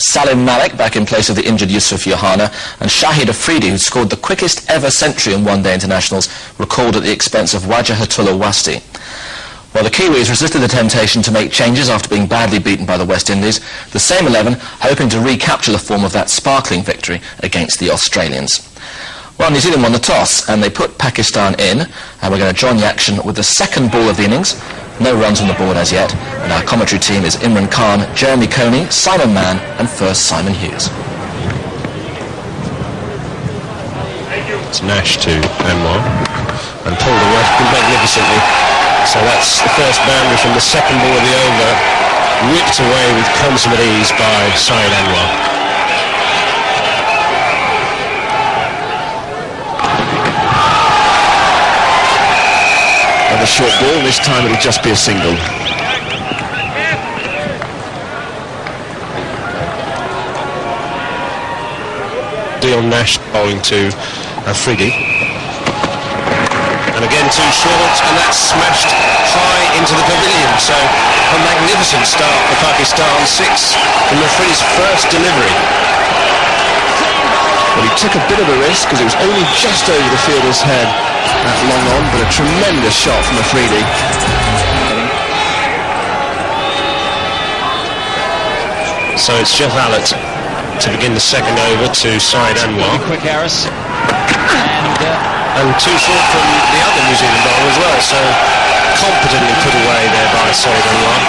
Salim Malik back in place of the injured Yusuf Yohana, and Shahid Afridi, who scored the quickest ever century in one-day internationals, recalled at the expense of Wajahatullah Wasti. While the Kiwis resisted the temptation to make changes after being badly beaten by the West Indies, the same 11 hoping to recapture the form of that sparkling victory against the Australians. Well, New Zealand won the toss and they put Pakistan in, and we're going to join the action with the second ball of the innings. No runs on the board as yet, and our commentary team is Imran Khan, Jeremy Coney, Simon Mann and first Simon Hughes. It's Nash to Anwar and pulled away magnificently. So that's the first boundary from the second ball of the over, whipped away with consummate ease by Saeed Anwar. A short ball, this time it'll just be a single. Dion Nash bowling to Afridi. And again too short, and that's smashed high into the pavilion. So a magnificent start for Pakistan, 6 from Afridi's first delivery. Well, he took a bit of a risk because it was only just over the fielder's head at long on, but a tremendous shot from Afridi. So it's Jeff Allett to begin the second over to Saeed Anwar. Quick Harris. And too short from the other New Zealand bowler as well, so competently put away there by Saeed Anwar.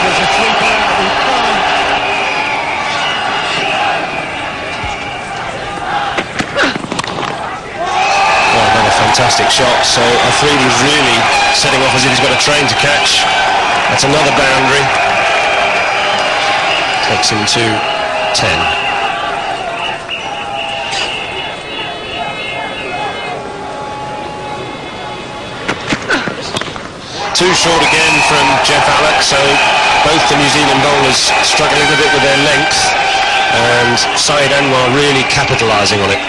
Fantastic shot, so Afridi's really setting off as if he's got a train to catch. That's another boundary. Takes him to 10. Too short again from Jeff Allett, so both the New Zealand bowlers struggling a bit with their length, and Saeed Anwar really capitalising on it.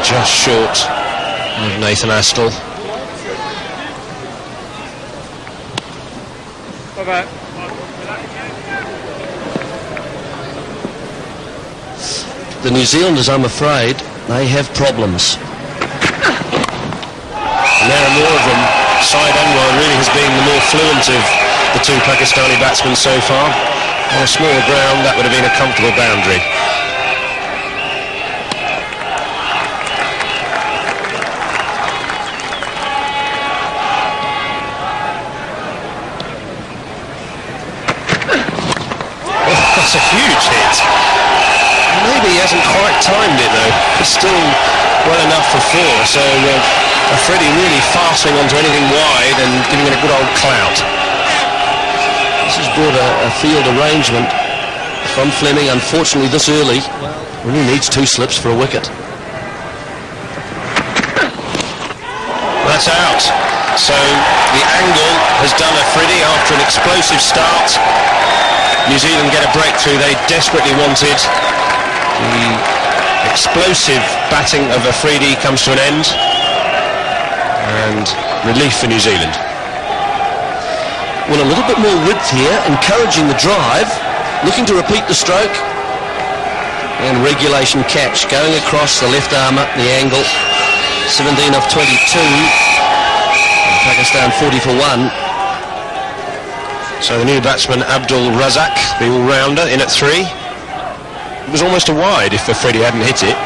Just short of Nathan Astle. The New Zealanders, I'm afraid, they have problems. And there are more of them. Saeed Anwar really has been the more fluent of the two Pakistani batsmen so far. On a smaller ground, that would have been a comfortable boundary. That's a huge hit. Maybe he hasn't quite timed it though. It's still well enough for 4, so Afridi really fastening onto anything wide and giving it a good old clout. This has brought a field arrangement from Fleming, unfortunately this early. Really needs 2 slips for a wicket. That's out. So the angle has done Afridi after an explosive start. New Zealand get a breakthrough they desperately wanted. The explosive batting of Afridi comes to an end, and relief for New Zealand. Well, a little bit more width here, encouraging the drive, looking to repeat the stroke, and regulation catch going across the left armour, the angle, 17 off 22, and Pakistan 40 for 1. So the new batsman Abdul Razak, the all-rounder, in at 3. It was almost a wide if Afridi hadn't hit it.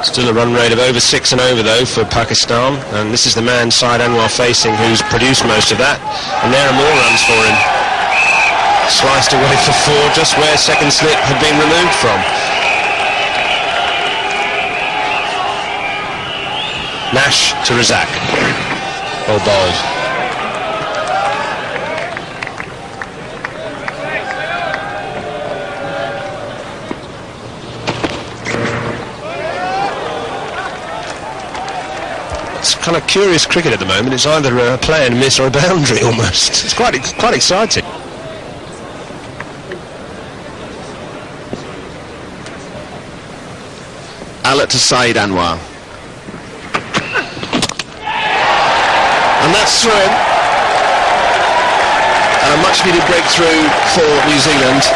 Still a run rate of over 6 and over though for Pakistan, and this is the man Saeed Anwar facing who's produced most of that, and there are more runs for him. Sliced away for 4, just where second slip had been removed from. Nash to Razak. Well bowled. It's kind of curious cricket at the moment. It's either a play and miss or a boundary almost. It's quite exciting. Allett to Saeed Anwar. And that's through him. And a much needed breakthrough for New Zealand.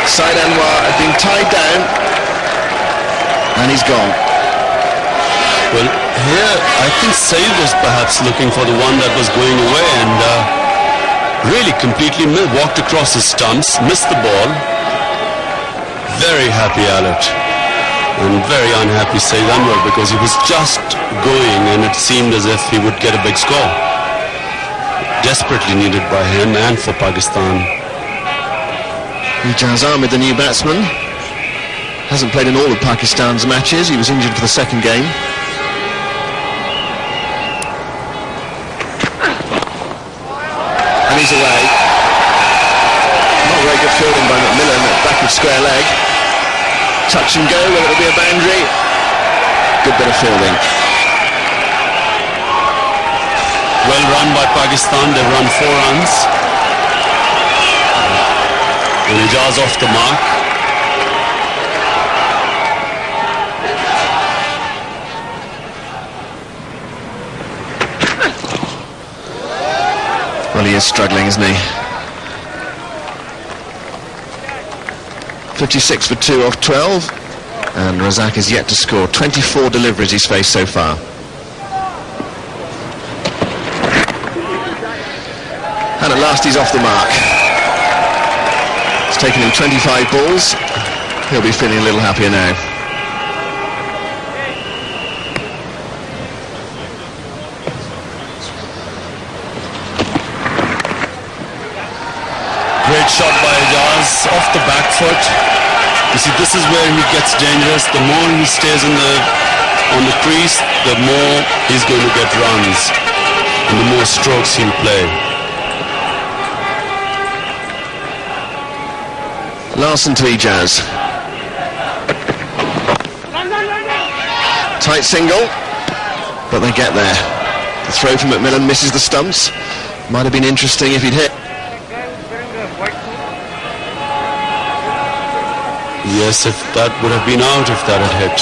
Saeed Anwar had been tied down, and he's gone. Well, here I think Saeed was perhaps looking for the one that was going away, and really completely walked across the stumps, missed the ball. Very happy Alert, and very unhappy Saeed Anwar, because he was just going and it seemed as if he would get a big score. Desperately needed by him and for Pakistan. Ijaz Ahmed, the new batsman, hasn't played in all of Pakistan's matches. He was injured for the second game. And he's away. Not very good fielding by McMillan at backward square leg. Touch and go, whether it'll be a boundary. Good bit of fielding. Well run by Pakistan, they've run 4 runs. And Ijaz off the mark. Well, he is struggling, isn't he? 56 for 2 off 12. And Razak is yet to score. 24 deliveries he's faced so far. And at last he's off the mark. It's taken him 25 balls. He'll be feeling a little happier now. Great shot by Ijaz off the back foot. You see, this is where he gets dangerous. The more he stays on the crease, the more he's going to get runs, and the more strokes he'll play. Larson to Ijaz. Tight single, but they get there. The throw from McMillan misses the stumps. Might have been interesting if he'd hit. Yes, if that would have been out if that had hit.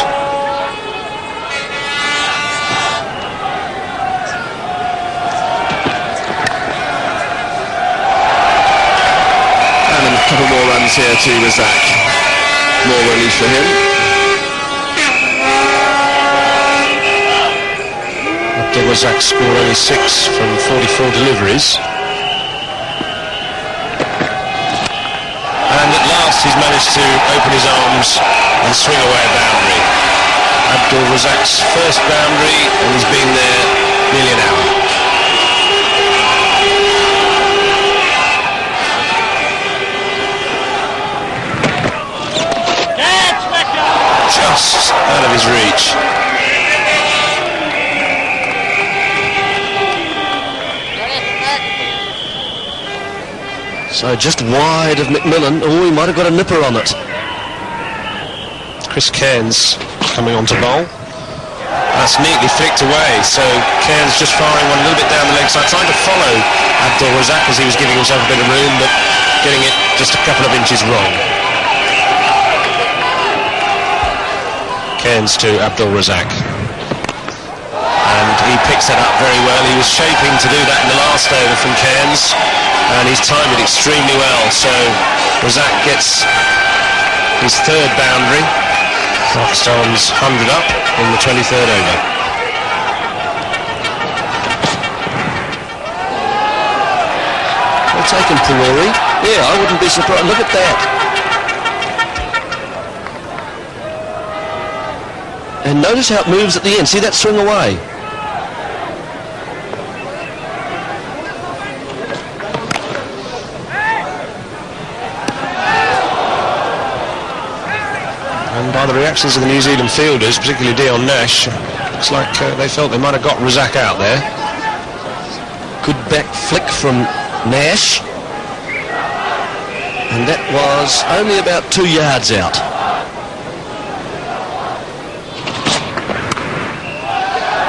And a couple more runs here to Razak. More relief for him. Razak scored only 6 from 44 deliveries. And at last he's managed to open his arms and swing away a boundary. Abdul Razak's first boundary, and he's been there nearly an hour. Just out of his reach. So just wide of McMillan. Oh, he might have got a nipper on it. Chris Cairns coming on to bowl. That's neatly flicked away, so Cairns just firing one a little bit down the leg side, trying to follow Abdul Razak as he was giving himself a bit of room, but getting it just a couple of inches wrong. Cairns to Abdul Razak. And he picks that up very well. He was shaping to do that in the last over from Cairns, and he's timed it extremely well, so Razak gets his third boundary. Pakistan's 100 up in the 23rd over. Well taken, Perori. Yeah, I wouldn't be surprised. Look at that. And notice how it moves at the end. See that swing away? And by the reactions of the New Zealand fielders, particularly Dion Nash, looks like they felt they might have got Razak out there. Good back flick from Nash. And that was only about 2 yards out.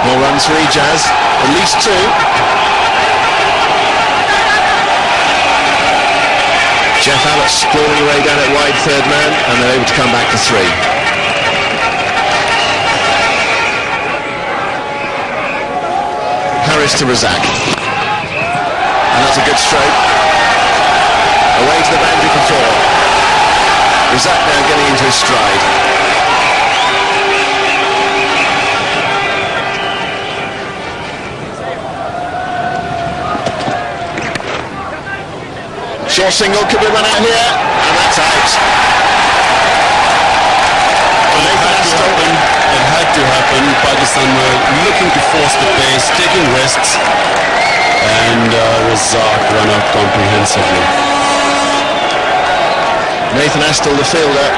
More runs for Ijaz, at least 2. Jeff Allett scoring away down at wide third man, and they're able to come back to 3. Harry twist to Razak. And that's a good stroke. Away to the boundary for 4. Razak now getting into his stride. Short single could be run out here, and that's out. It had to happen. Pakistan were looking to force the pace, taking risks, and Razak run out comprehensively. Nathan Astle, the fielder.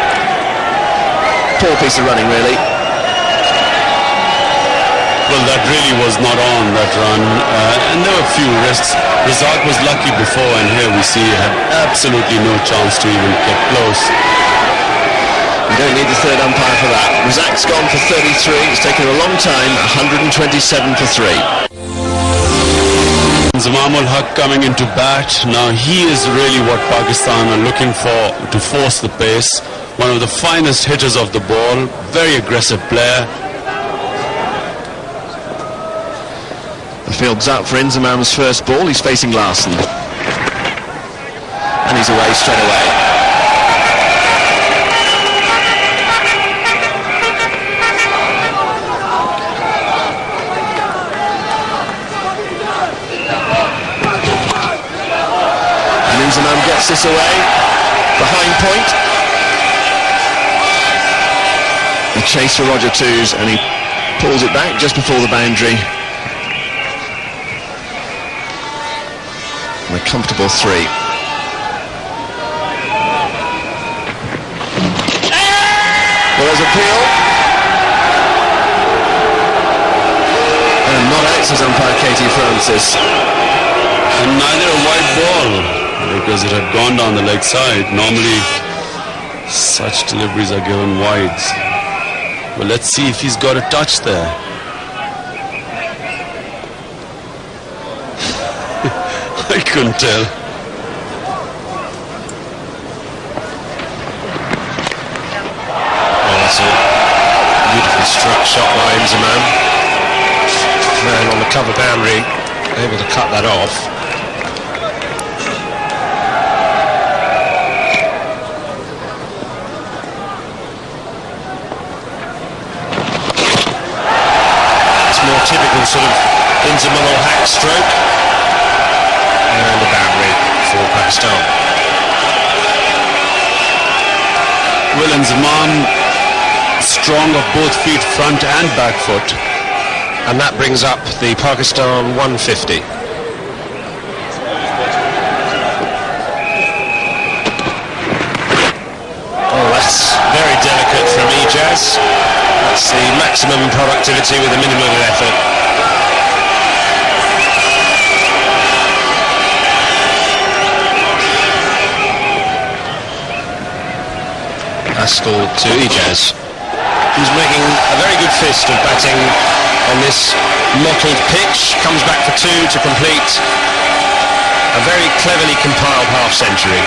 Poor piece of running, really. Well, that really was not on, that run, and there were a few risks. Razak was lucky before, and here we see he had absolutely no chance to even get close. You don't need the third umpire for that. Razak's gone for 33. It's taken a long time, 127 for 3. Zamamul Haq coming into bat. Now he is really what Pakistan are looking for to force the pace. One of the finest hitters of the ball, very aggressive player. The field's up for Inzamam's first ball. He's facing Larson. And he's away straight away. And Inzamam gets this away. Behind point. The chase for Roger Twose, and he pulls it back just before the boundary. A comfortable 3. Well, there's appeal. And not out, says umpire Katie Francis. And neither a wide ball, because it had gone down the leg side. Normally, such deliveries are given wides. Well, let's see if he's got a touch there. I couldn't tell. Well, that's a beautifully struck shot by Inzamam. Man on the cover boundary, able to cut that off. It's more typical sort of Inzamam hack stroke. And the boundary for Pakistan. Well, Inzamam strong of both feet, front and back foot. And that brings up the Pakistan 150. Oh, that's very delicate from Ijaz. That's the maximum productivity with a minimum of effort. Astle to Ijaz, who's making a very good fist of batting on this mottled pitch. Comes back for 2 to complete a very cleverly compiled half-century.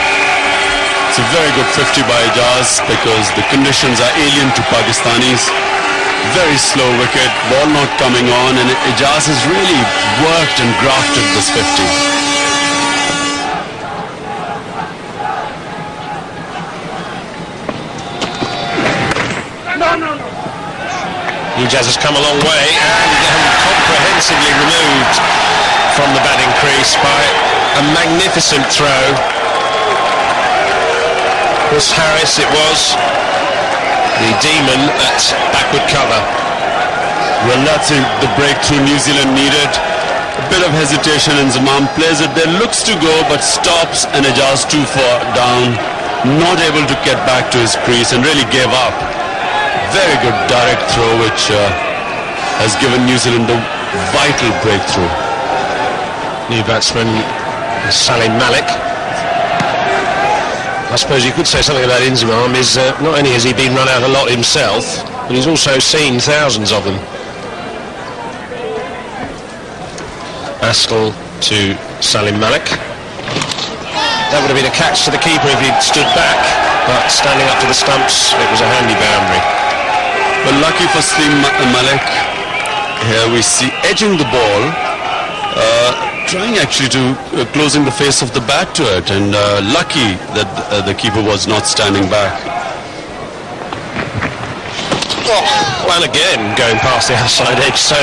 It's a very good 50 by Ijaz because the conditions are alien to Pakistanis. Very slow wicket, ball not coming on, and Ijaz has really worked and grafted this 50. Ijaz has come a long way and comprehensively removed from the batting crease by a magnificent throw. Was Harris, it was, the demon at backward cover. Well, that's the breakthrough New Zealand needed. A bit of hesitation, and Zamam plays it there, looks to go but stops, and Ijaz too far down, not able to get back to his crease and really gave up. Very good direct throw which has given New Zealand a vital breakthrough. New batsman Salim Malik. I suppose you could say something about Inzamam is not only has he been run out a lot himself, but he's also seen thousands of them. Astle to Salim Malik. That would have been a catch to the keeper if he'd stood back, but standing up to the stumps, it was a handy boundary. Well, lucky for Salim Malik, here we see edging the ball, trying actually to closing the face of the bat to it, and lucky that the keeper was not standing back. Oh, well, again, going past the outside edge. So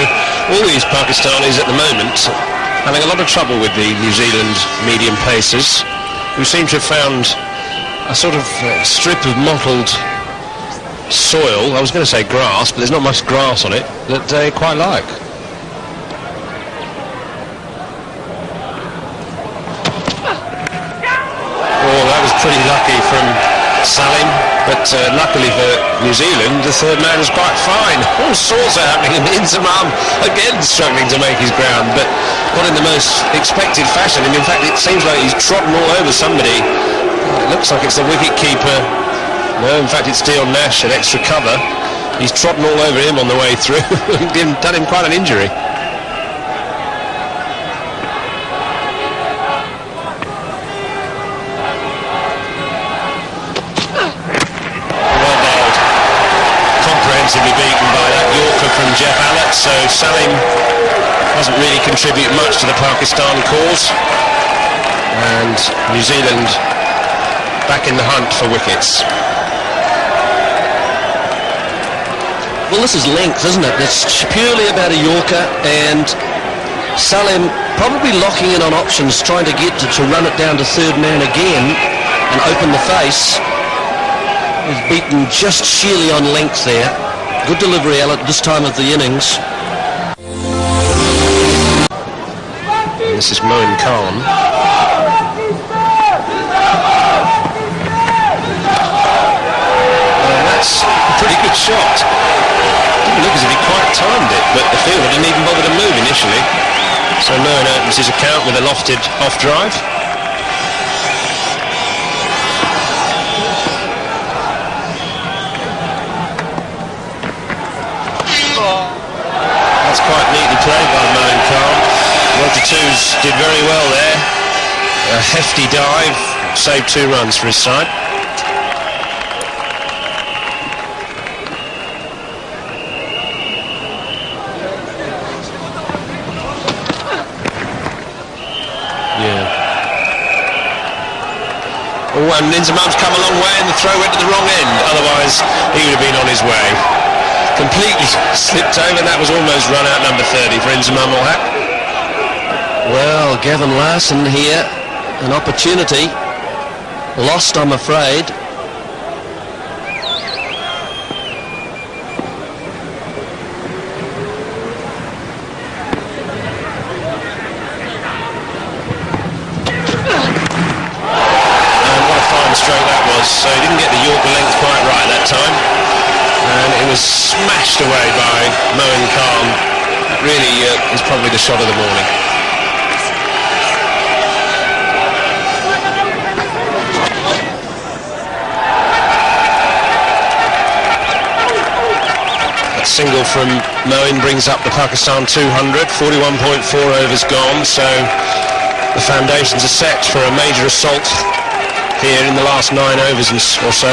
all these Pakistanis at the moment having a lot of trouble with the New Zealand medium pacers, who seem to have found a sort of strip of mottled soil, I was going to say grass, but there's not much grass on it, that they quite like. Oh, that was pretty lucky from Salim, but luckily for New Zealand, the third man was quite fine. All sorts are happening, and Inzamam again struggling to make his ground, but not in the most expected fashion. I mean, in fact, it seems like he's trotting all over somebody. It looks like it's the wicket keeper. No, in fact, it's Dion Nash at extra cover. He's trotting all over him on the way through. Done him quite an injury. Comprehensively beaten by that Yorker from Jeff Allett, so Salim doesn't really contribute much to the Pakistan cause, and New Zealand back in the hunt for wickets. Well, this is length, isn't it? It's purely about a Yorker, and Salim probably locking in on options, trying to get to run it down to third man again and open the face. He's beaten just sheerly on length there. Good delivery, Allett, this time of the innings. And this is Moin Khan. That's a pretty good shot. Didn't look as if he quite timed it, but the fielder didn't even bother to move initially. So Moin opens his account with a lofted off drive. That's quite neatly played by Moin Khan. Roger Twose did very well there. A hefty dive, saved 2 runs for his side. Oh, and Inzamam's come a long way, and the throw went to the wrong end. Otherwise, he would have been on his way. Completely slipped over, and that was almost run out number 30 for Inzamam ul Haq. Well, Gavin Larson here, an opportunity. Lost, I'm afraid. So he didn't get the Yorker length quite right that time, and it was smashed away by Moin Khan. That really is probably the shot of the morning. That single from Moin brings up the Pakistan 200, 41.4 overs gone, so the foundations are set for a major assault here in the last 9 overs or so.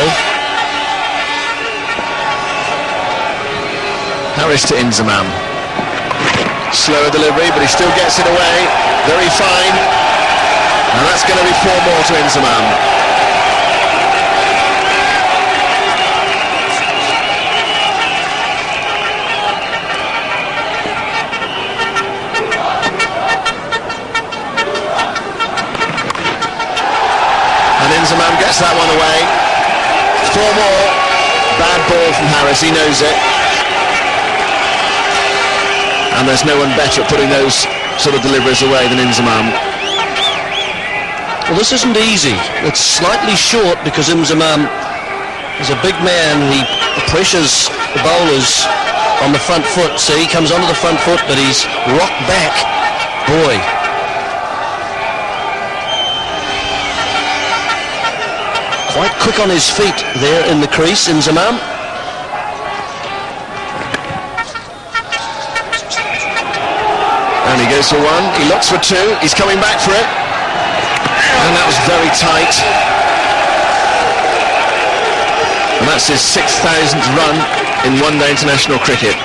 Harris to Inzamam. Slower delivery, but he still gets it away. Very fine. And that's going to be 4 more to Inzamam. Inzamam gets that one away. 4 more. Bad ball from Harris, he knows it. And there's no one better at putting those sort of deliveries away than Inzamam. Well, this isn't easy. It's slightly short because Inzamam is a big man. He pressures the bowlers on the front foot. So he comes onto the front foot, but he's rocked back. Boy. Quite quick on his feet there in the crease, Inzamam. And he goes for 1, he looks for 2, he's coming back for it. And that was very tight. And that's his 6,000th run in one-day international cricket.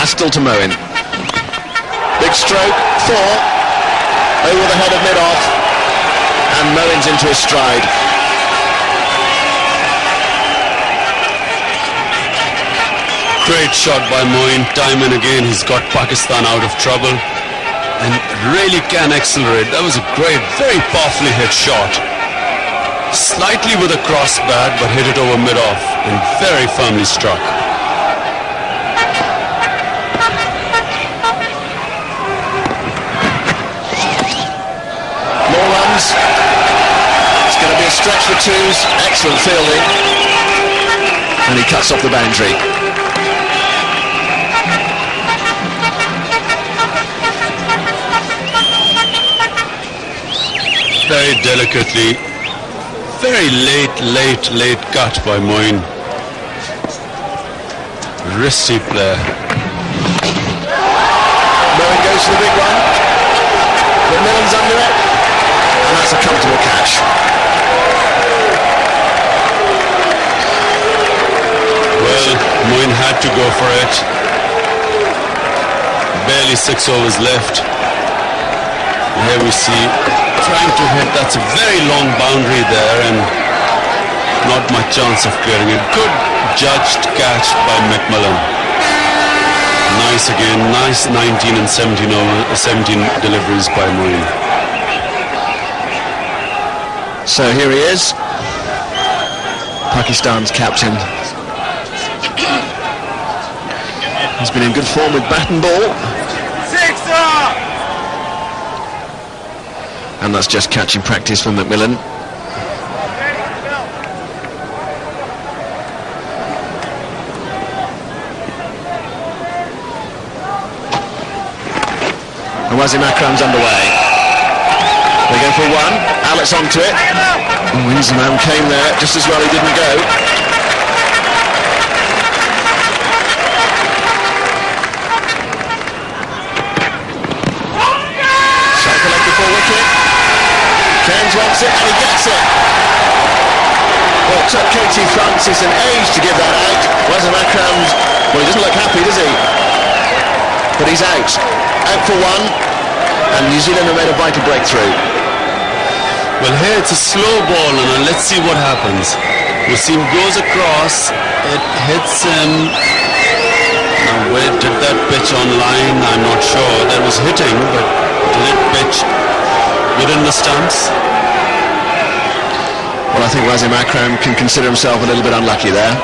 Still to Moen. Big stroke, 4. Over the head of mid-off. And Moen's into his stride. Great shot by Moen. Time and again he's got Pakistan out of trouble and really can accelerate. That was a great, very powerfully hit shot. Slightly with a cross bat, but hit it over mid-off and very firmly struck. More runs. It's going to be a stretch for twos. Excellent fielding. And he cuts off the boundary. Very delicately, very late cut by Moen. Risky player. Moen goes for the big one. But Millen's under it. And that's a comfortable catch. Well, Moen had to go for it. Barely 6 overs left. Here we see trying to hit. That's a very long boundary there and not much chance of clearing it. Good judged catch by McMillan. Nice again. Nice 19 and 17 deliveries by Moen. So here he is, Pakistan's captain. He's been in good form with bat and ball. And that's just catching practice from McMillan. And Wasim Akram's underway. They go for one. Alex onto it. Oh, Inzamam came there just as well. He didn't go. Cairns wants it and he gets it. Well, it took Katie Francis an age to give that out. Wasim Akram, well, he doesn't look happy, does he? But he's out. Out for one. And New Zealand have made a vital breakthrough. Well, here it's a slow ball and let's see what happens. Wasim goes across. It hits him. Now, where did that pitch on line? I'm not sure. That was hitting, but did it pitch within the stumps? Well, I think Wasim Akram can consider himself a little bit unlucky there.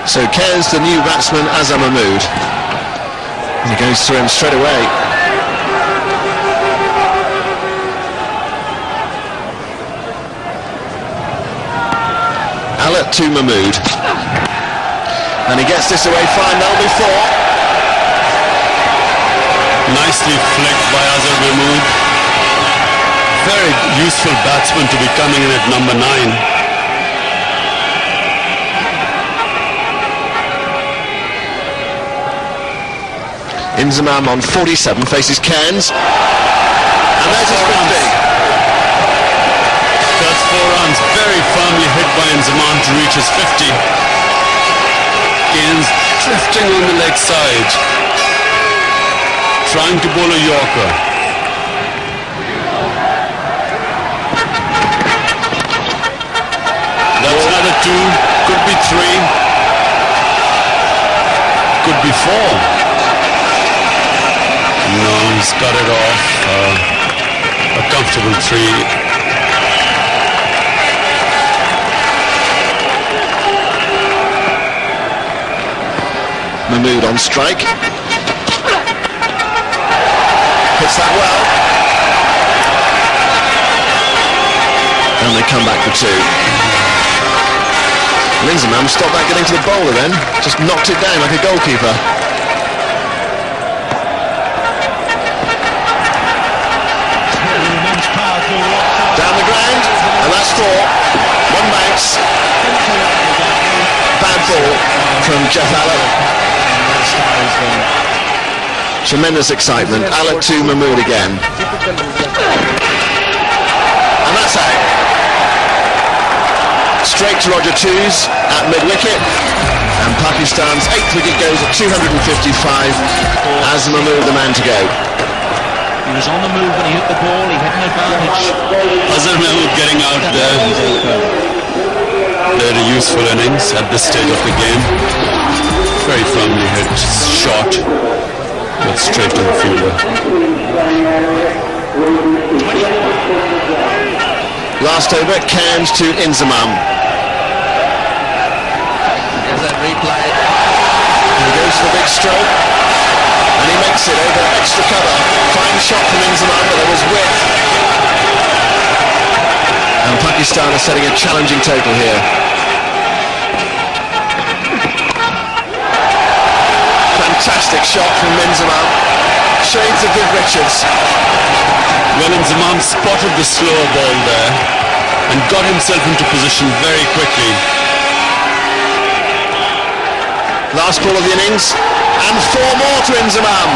So Cairns the new batsman, Azam Mahmood. And he goes through him straight away. Alat to Mahmood. And he gets this away fine, that'll be 4. Nicely flicked by Azam Mahmood. Very useful batsman to be coming in at number 9. Inzamam on 47 faces Cairns. And there's his 50. That's 4 runs. Very firmly hit by Inzamam to reach his 50. Cairns drifting on the leg side, trying to bowl a Yorker. That's another 2, could be 3, could be 4. No, he's got it off. A comfortable 3. Mahmood on strike. Hits that well. And they come back for 2. Inzamam stopped that getting to the bowler then. Just knocked it down like a goalkeeper. Down the ground, and that's 4. 1 bounce. Bad ball from Jeff Allen. Tremendous excitement. Allen to Mahmood again. And that's out. Straight to Roger Twose at mid-wicket. Pakistan's 8th wicket goes at 255 as Mahmood the man to go. He was on the move when he hit the ball, he had an advantage. Azhar Mahmood getting out there. Very useful innings at this stage of the game. Very firmly hit shot, but straight to the fielder. Last over, Cairns to Inzamam. There's that replay. He goes for the big stroke, and he makes it over extra cover. Fine shot from Inzamam, but there was width. And Pakistan are setting a challenging total here. Fantastic shot from Inzamam. Shades of Viv Richards. Well, Inzamam spotted the slower ball there and got himself into position very quickly. Last ball of the innings, and 4 more to Inzamam.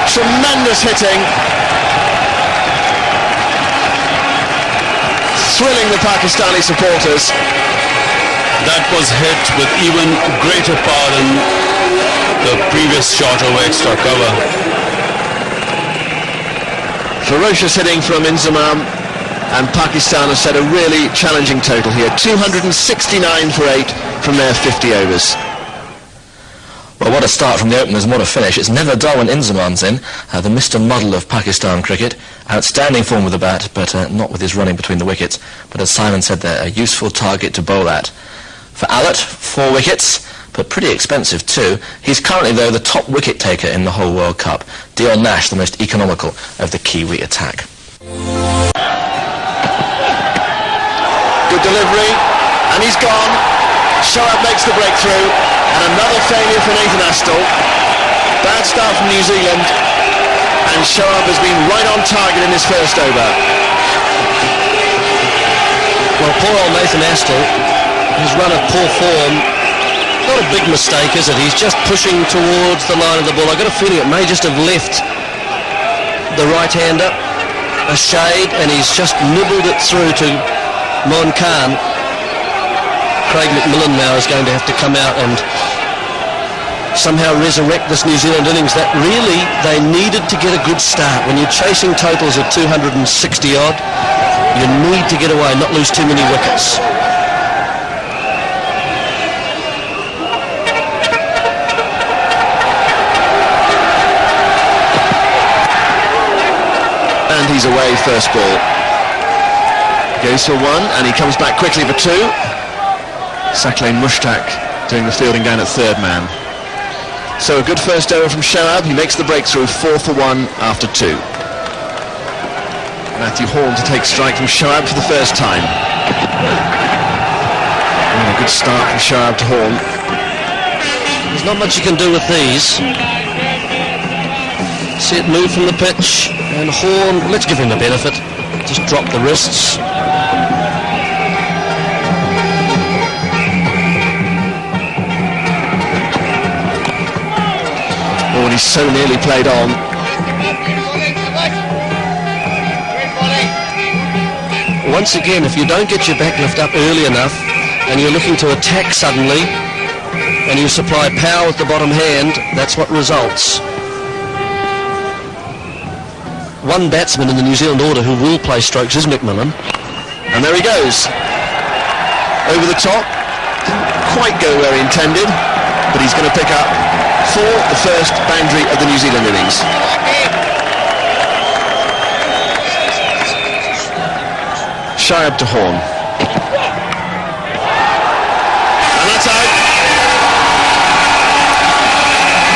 Tremendous hitting. Thrilling the Pakistani supporters. That was hit with even greater power than the previous shot over extra cover. Ferocious hitting from Inzamam, and Pakistan have set a really challenging total here. 269 for 8 from their 50 overs. Well, what a start from the openers and what a finish. It's never dull when Inzamam's in, the Mr. Muddle of Pakistan cricket. Outstanding form with the bat, but not with his running between the wickets. But as Simon said there, a useful target to bowl at. For Allott, 4 wickets, but pretty expensive too. He's currently, though, the top wicket taker in the whole World Cup. Dion Nash, the most economical of the Kiwi attack. Good delivery, and he's gone. Shoaib makes the breakthrough, and another failure for Nathan Astle. Bad start from New Zealand, and Shoaib has been right on target in his first over. Well, poor old Nathan Astle, his run of poor form, not a big mistake, is it? He's just pushing towards the line of the ball. I've got a feeling it may just have left the right-hander a shade, and he's just nibbled it through to Mon Khan. Craig McMillan now is going to have to come out and somehow resurrect this New Zealand innings that really they needed to get a good start. When you're chasing totals of 260 odd, you need to get away, not lose too many wickets. And he's away, first ball. Goes for 1, and he comes back quickly for 2. Saqlain Mushtaq doing the fielding down at third man. So a good first over from Shoaib. He makes the breakthrough, 4 for 1 after 2. Matthew Horn to take strike from Shoaib for the first time. And a good start from Shoaib to Horn. There's not much you can do with these. See it move from the pitch, and Horn, let's give him the benefit. Just drop the wrists. Oh, and he's so nearly played on. Once again, if you don't get your back lift up early enough and you're looking to attack suddenly and you supply power with the bottom hand, that's what results. One batsman in the New Zealand order who will play strokes is McMillan. And there he goes. Over the top. Didn't quite go where he intended, but he's going to pick up for the first boundary of the New Zealand innings. Shoaib to Horn. And that's out.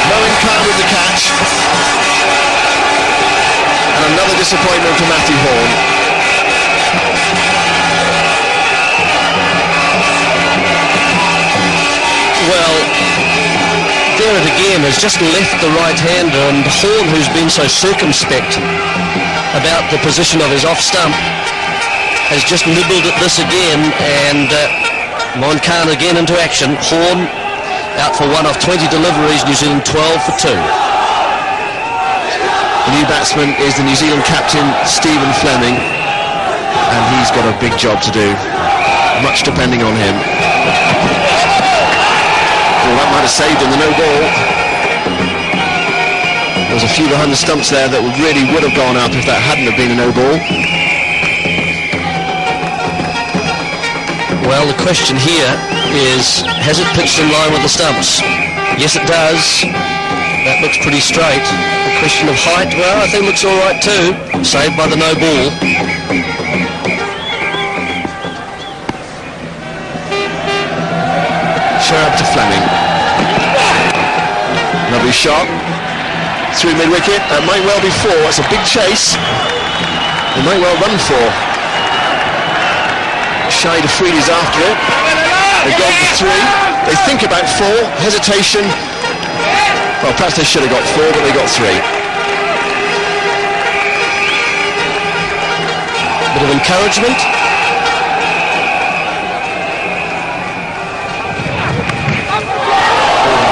Moin Khan with the catch. And another disappointment for Matthew Horn. Well, there it again has just left the right-hander, and Horn, who's been so circumspect about the position of his off stump, has just nibbled at this again, and Mon Khan again into action. Horn out for 1 of 20 deliveries, New Zealand 12 for 2. The new batsman is the New Zealand captain, Stephen Fleming, and he's got a big job to do, much depending on him. was saved in the no ball. There was a few behind the stumps there that really would have gone up if that hadn't have been a no ball. Well, the question here is, has it pitched in line with the stumps? Yes, it does. That looks pretty straight. The question of height, well, I think looks all right too. Saved by the no ball. Show up to Fleming. Lovely shot. Through mid-wicket. That might well be 4. It's a big chase. They might well run 4. Saeed is after it. They've gone for 3. They think about 4. Hesitation. Well, perhaps they should have got 4, but they got 3. Bit of encouragement.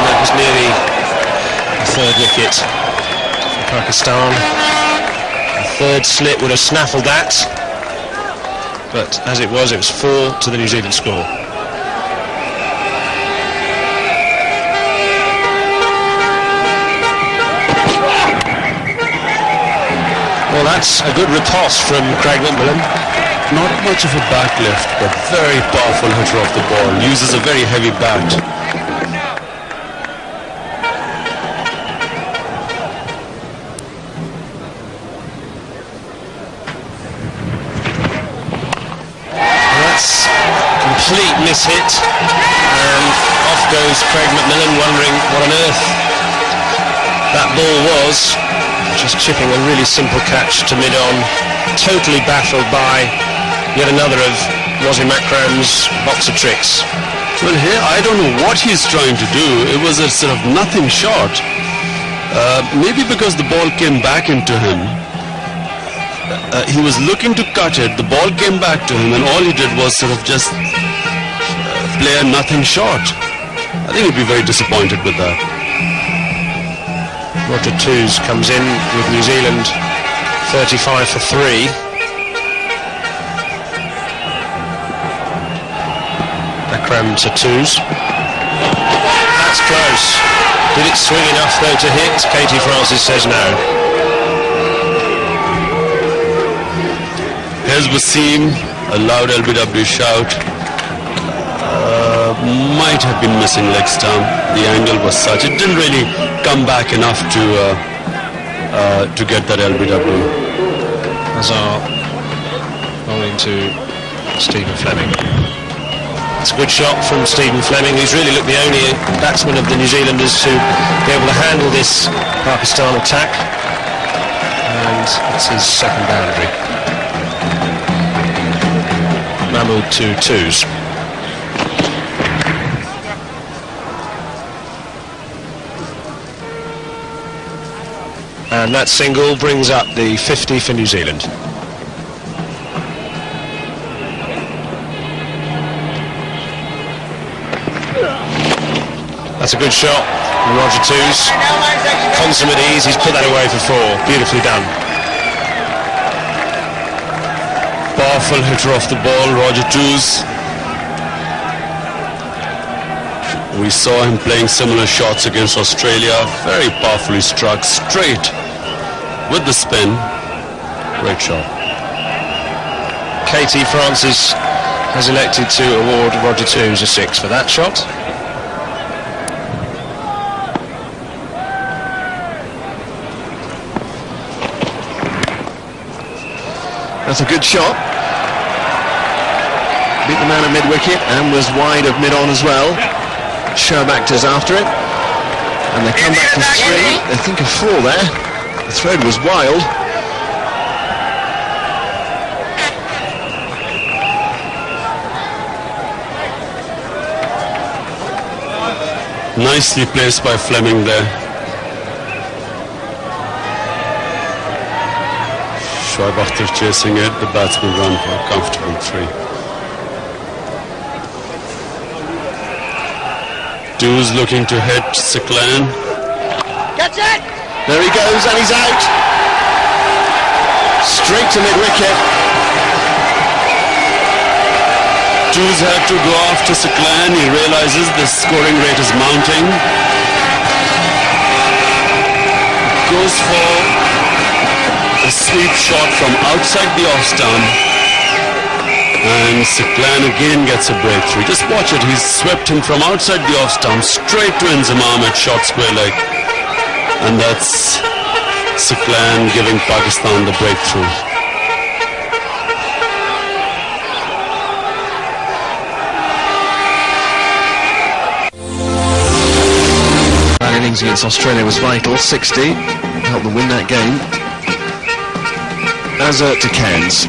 That was nearly the 3rd wicket for Pakistan. The 3rd slip would have snaffled that. But as it was 4 to the New Zealand score. Well, that's a good riposte from Craig McMillan. Not much of a back lift, but very powerful hitter of the ball. Uses a very heavy bat. That's a complete mishit. And off goes Craig McMillan, wondering what on earth that ball was. Just chipping a really simple catch to mid-on, totally baffled by yet another of Wasim Akram's box of tricks. Well, here, I don't know what he's trying to do. It was a sort of nothing shot. Maybe because the ball came back into him. He was looking to cut it, the ball came back to him, and all he did was sort of just play a nothing shot. I think he'd be very disappointed with that. Roger Twose comes in with New Zealand 35 for 3. Akram to Twose. That's close. Did it swing enough though to hit? Katie Francis says no. Here's Wasim, a loud LBW shout. Might have been missing leg stump. The angle was such, it didn't really come back enough to get that LBW. Azar rolling to Stephen Fleming. It's a good shot from Stephen Fleming, who's really looked the only batsman of the New Zealanders to be able to handle this Pakistan attack. And it's his 2nd boundary. Mahmood to Twose. And that single brings up the 50 for New Zealand. That's a good shot from Roger Twose. Consummate ease, he's put that away for 4. Beautifully done. Powerful hitter off the ball, Roger Twose. We saw him playing similar shots against Australia. Very powerfully struck, straight with the spin. Great shot. Katie Francis has elected to award Roger Twose a 6 for that shot. That's a good shot. Beat the man at mid-wicket and was wide of mid-on as well. Sherbackter's after it. And they come back to 3. They think of 4 there. The thread was wild. Nicely placed by Fleming there. Shoaib Akhtar chasing it. The batsman run for a comfortable 3. Twose looking to hit Siklan. Catch it! There he goes, and he's out. Straight to mid-wicket. Twose had to go after Sachin. He realizes the scoring rate is mounting. Goes for a sweep shot from outside the off stump. And Sachin again gets a breakthrough. Just watch it. He's swept him from outside the off stump straight to Ijaz Ahmed, shot square leg. And that's Sachin giving Pakistan the breakthrough. That innings against Australia was vital. 60 helped them win that game. Azar to Cairns.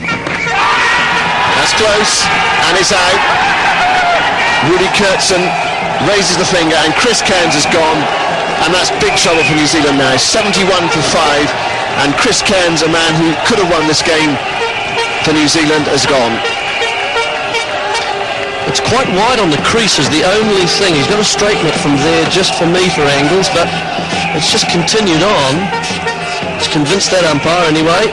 That's close, and it's out. Rudy Kurtzen raises the finger, and Chris Cairns has gone, and that's big trouble for New Zealand now. 71 for 5, and Chris Cairns, a man who could have won this game for New Zealand, has gone. It's quite wide on the crease is the only thing. He's got to straighten it from there just for me for angles, but it's just continued on. He's convinced that umpire anyway,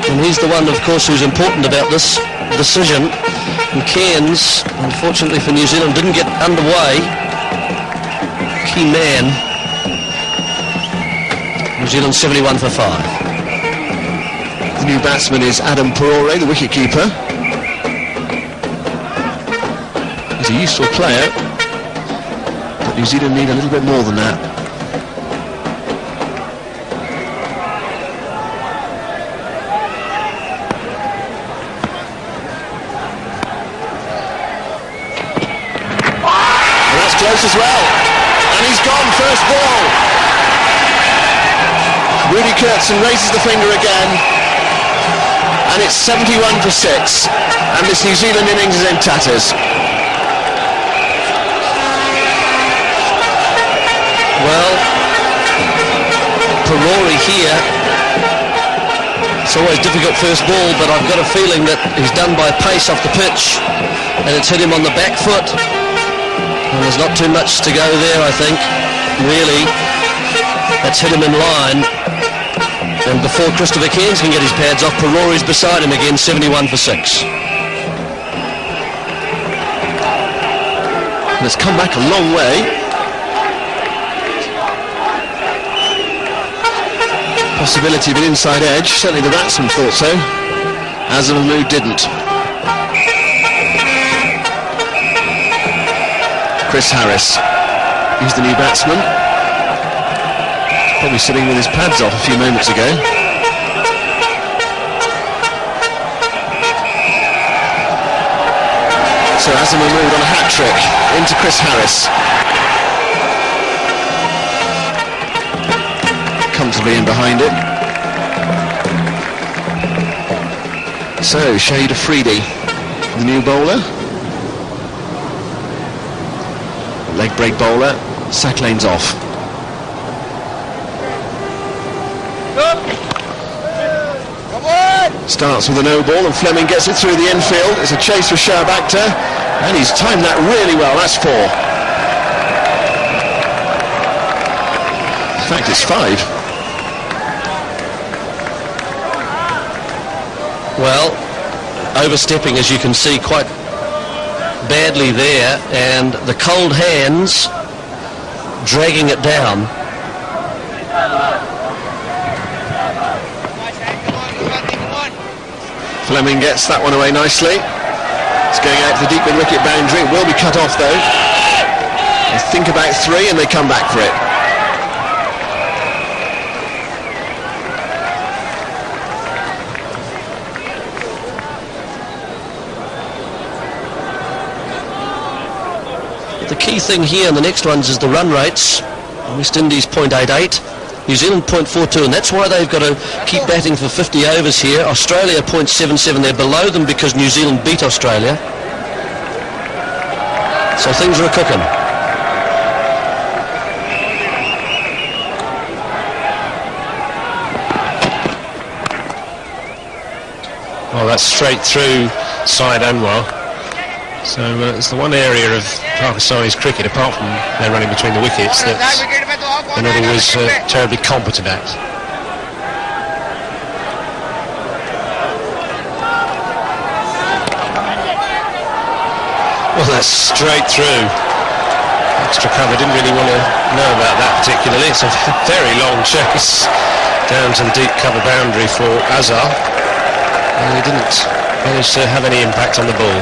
and he's the one, of course, who's important about this decision. And Cairns, unfortunately for New Zealand, didn't get underway. Key man. New Zealand 71 for 5. The new batsman is Adam Perore, the wicketkeeper. He's a useful player, but New Zealand need a little bit more than that. And that's close as well. And he's gone, first ball. Rudy Kurtzen raises the finger again. And it's 71 for 6. And this New Zealand innings is in tatters. Well, Perore here, it's always difficult first ball, but I've got a feeling that he's done by pace off the pitch, and it's hit him on the back foot, and there's not too much to go there, I think, really. That's hit him in line, and before Christopher Cairns can get his pads off, Perore's beside him again, 71 for 6. And it's come back a long way. Possibility of an inside edge, certainly the batsman thought so. Azar Mahmood didn't. Chris Harris, he's the new batsman. Probably sitting with his pads off a few moments ago. So Azar Mahmood on a hat-trick into Chris Harris. Comfortably in behind it. So Saeed Afridi, the new bowler. Leg break bowler. Sack lane's off. Starts with a no ball, and Fleming gets it through the infield. It's a chase for Shoaib Akhtar, and he's timed that really well. That's 4. In fact, it's 5. Well, overstepping, as you can see, quite badly there, and the cold hands dragging it down. Fleming gets that one away nicely. It's going out to the deep mid-wicket boundary. It will be cut off, though. They think about 3 and they come back for it. The key thing here in the next ones is the run rates. West Indies 0.88, New Zealand 0.42, and that's why they've got to keep batting for 50 overs here. Australia 0.77, they're below them because New Zealand beat Australia. So things are cooking. Well, that's straight through side Anwar. So it's the one area of Pakistani's cricket, apart from their running between the wickets, that they're not always terribly competent at. Well, that's straight through. Extra cover, didn't really want to know about that particularly. It's a very long chase down to the deep cover boundary for Azhar. And he didn't manage to have any impact on the ball.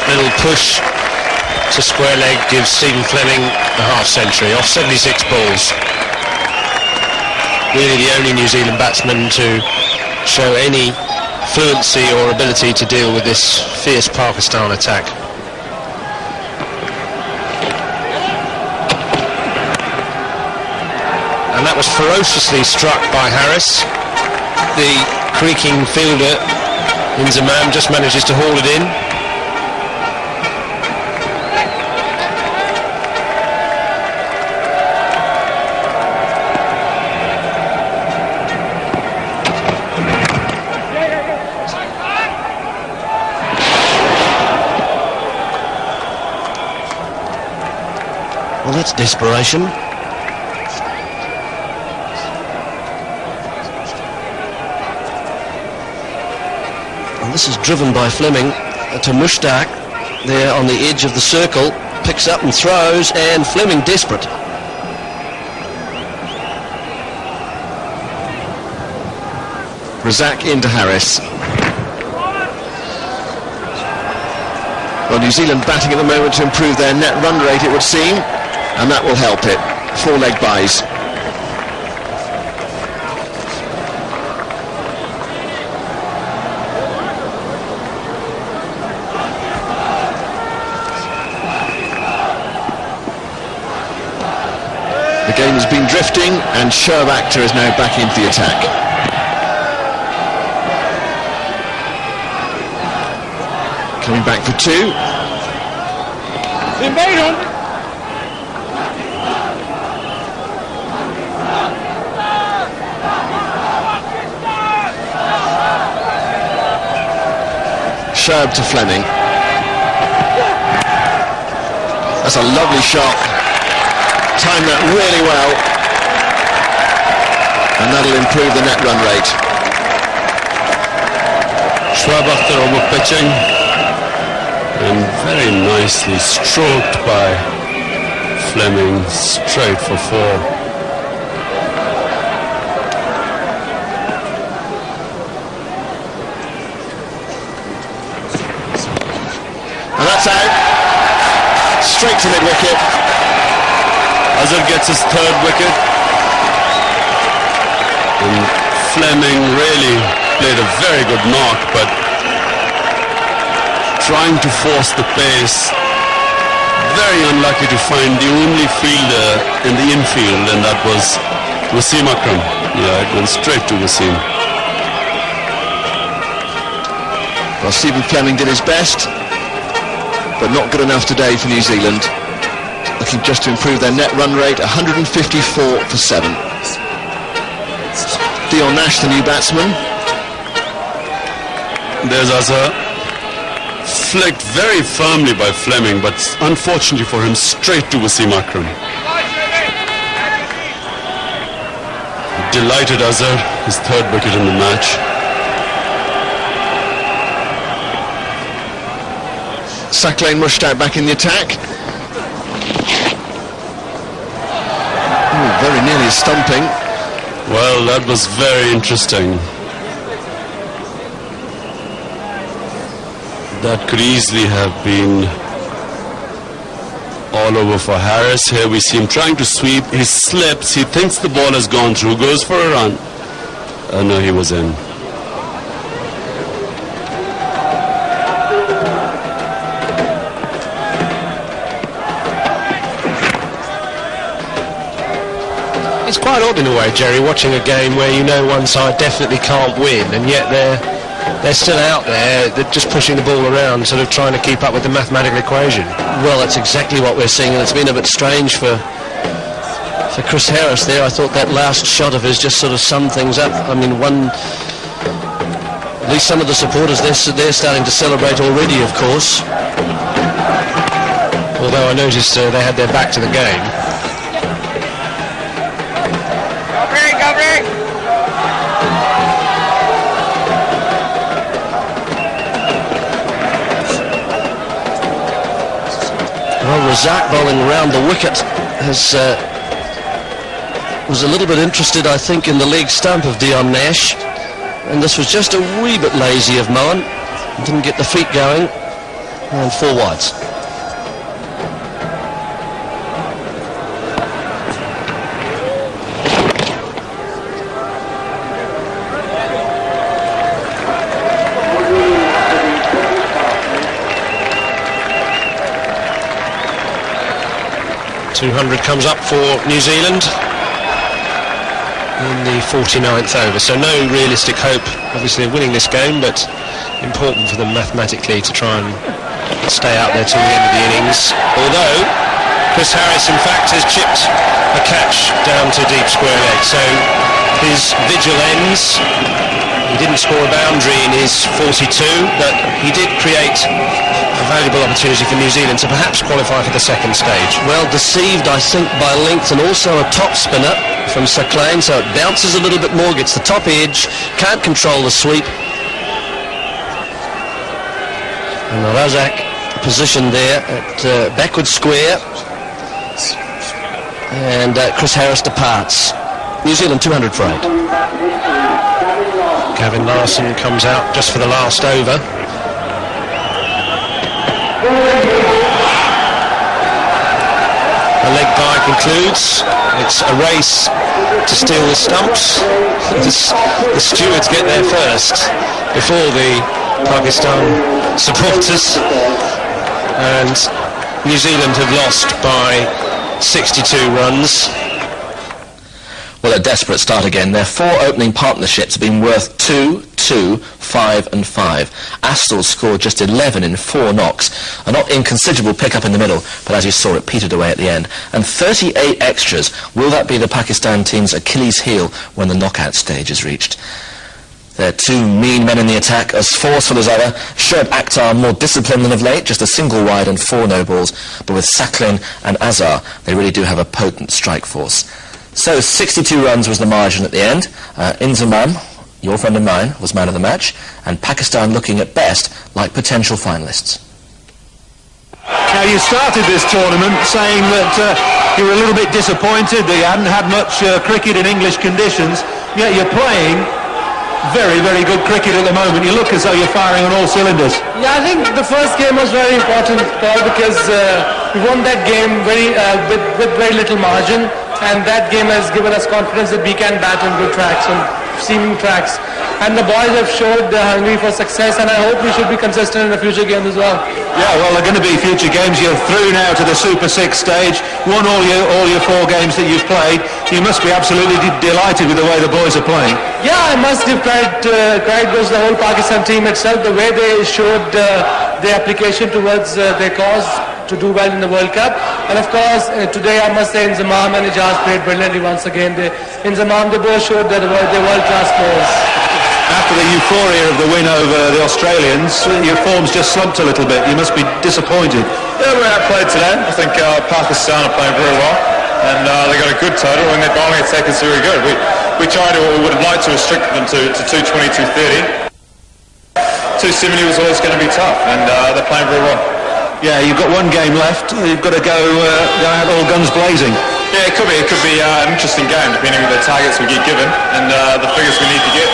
Little push to square leg gives Stephen Fleming a half century off 76 balls. Really the only New Zealand batsman to show any fluency or ability to deal with this fierce Pakistan attack. And that was ferociously struck by Harris. The creaking fielder in Zaman just manages to haul it in. Well, that's desperation. And this is driven by Fleming to Mushtaq there on the edge of the circle. Picks up and throws, and Fleming desperate. Razak into Harris. Well, New Zealand batting at the moment to improve their net run rate, it would seem, and that will help it. 4-leg buys. The game has been drifting, and Shoaib Akhtar is now back into the attack. Coming back for two. Shoaib to Fleming. That's a lovely shot. Timed that really well. And that'll improve the net run rate. Shoaib Akhtar over pitching. And very nicely stroked by Fleming, straight for four. And that's out. Straight to mid-wicket. Azhar gets his third wicket. And Fleming really played a very good knock, but trying to force the pace, very unlucky to find the only fielder in the infield, and that was Wasim Akram. Yeah, it went straight to Wasim. Well, Stephen Fleming did his best, but not good enough today for New Zealand. Looking just to improve their net run rate, 154 for 7. Dion Nash, the new batsman. There's Azhar. Flicked very firmly by Fleming, but unfortunately for him, straight to Wasim Akram. Delighted Azhar, his third wicket in the match. Saqlain Mushtaq back in the attack. Ooh, very nearly a stumping. Well, that was very interesting. That could easily have been all over for Harris. Here we see him trying to sweep. He slips. He thinks the ball has gone through. Goes for a run. No, he was in. It's quite odd in a way, Jerry, watching a game where you know one side definitely can't win, and yet they're still out there, they're just pushing the ball around, sort of trying to keep up with the mathematical equation. Well, that's exactly what we're seeing, and it's been a bit strange for Chris Harris there. I thought that last shot of his just sort of summed things up. I mean, At least some of the supporters, they're starting to celebrate already, of course. Although I noticed they had their back to the game. Well, Razak bowling around the wicket was a little bit interested, I think, in the leg stump of Dion Nash, and this was just a wee bit lazy of Mohan. Didn't get the feet going, and 4 wides. .200 comes up for New Zealand in the 49th over, so no realistic hope obviously of winning this game, but important for them mathematically to try and stay out there till the end of the innings, although Chris Harris in fact has chipped a catch down to deep square leg, so his vigil ends. He didn't score a boundary in his 42, but he did create a valuable opportunity for New Zealand to perhaps qualify for the second stage. Well deceived, I think, by length, and also a top spinner from Sachin, so it bounces a little bit more, gets the top edge, can't control the sweep. And Razak positioned there at backward square, and Chris Harris departs. New Zealand 200 for 8. Gavin Larson comes out just for the last over. The leg bye concludes. It's a race to steal the stumps. The stewards get there first before the Pakistan supporters, and New Zealand have lost by 62 runs. Well, a desperate start again. Their 4 opening partnerships have been worth 2, 2, 5 and 5. Astle scored just 11 in 4 knocks. A not inconsiderable pick-up in the middle, but as you saw, it petered away at the end. And 38 extras. Will that be the Pakistan team's Achilles heel when the knockout stage is reached? They're 2 mean men in the attack, as forceful as ever. Shoaib Akhtar more disciplined than of late, just a single wide and 4 no balls. But with Sachin and Azhar, they really do have a potent strike force. So 62 runs was the margin at the end. Inzamam, your friend of mine, was man of the match, and Pakistan looking at best like potential finalists. Now, you started this tournament saying that you were a little bit disappointed that you hadn't had much cricket in English conditions, yet you're playing very, very good cricket at the moment. You look as though you're firing on all cylinders. Yeah, I think the first game was very important, Paul, because we won that game with very little margin, and that game has given us confidence that we can bat on good tracks, on seaming tracks. And the boys have showed they're hungry for success, and I hope we should be consistent in the future games as well. Yeah, well, there are going to be future games. You're through now to the Super 6 stage, won all your 4 games that you've played. You must be absolutely delighted with the way the boys are playing. Yeah, I must give credit goes to the whole Pakistan team itself, the way they showed their application towards their cause to do well in the World Cup. And of course, today I must say Inzamam and Ijaz played brilliantly once again. Inzamam, they both showed that they're world-class players. After the euphoria of the win over the Australians, your form's just slumped a little bit. You must be disappointed. Yeah, we outplayed today. I think Pakistan are playing very well, and they got a good total, and their bowling attack is very good. We would have liked to restrict them to 220, 230. 270 was always going to be tough, and they're playing very well. Yeah, you've got 1 game left. You've got to go out all guns blazing. Yeah, it could be an interesting game, depending on the targets we get given and the figures we need to get.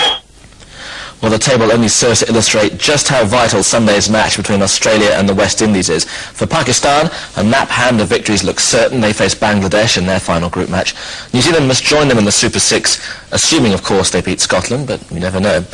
Well, the table only serves to illustrate just how vital Sunday's match between Australia and the West Indies is. For Pakistan, a nap hand of victories looks certain. They face Bangladesh in their final group match. New Zealand must join them in the Super 6, assuming, of course, they beat Scotland, but we never know.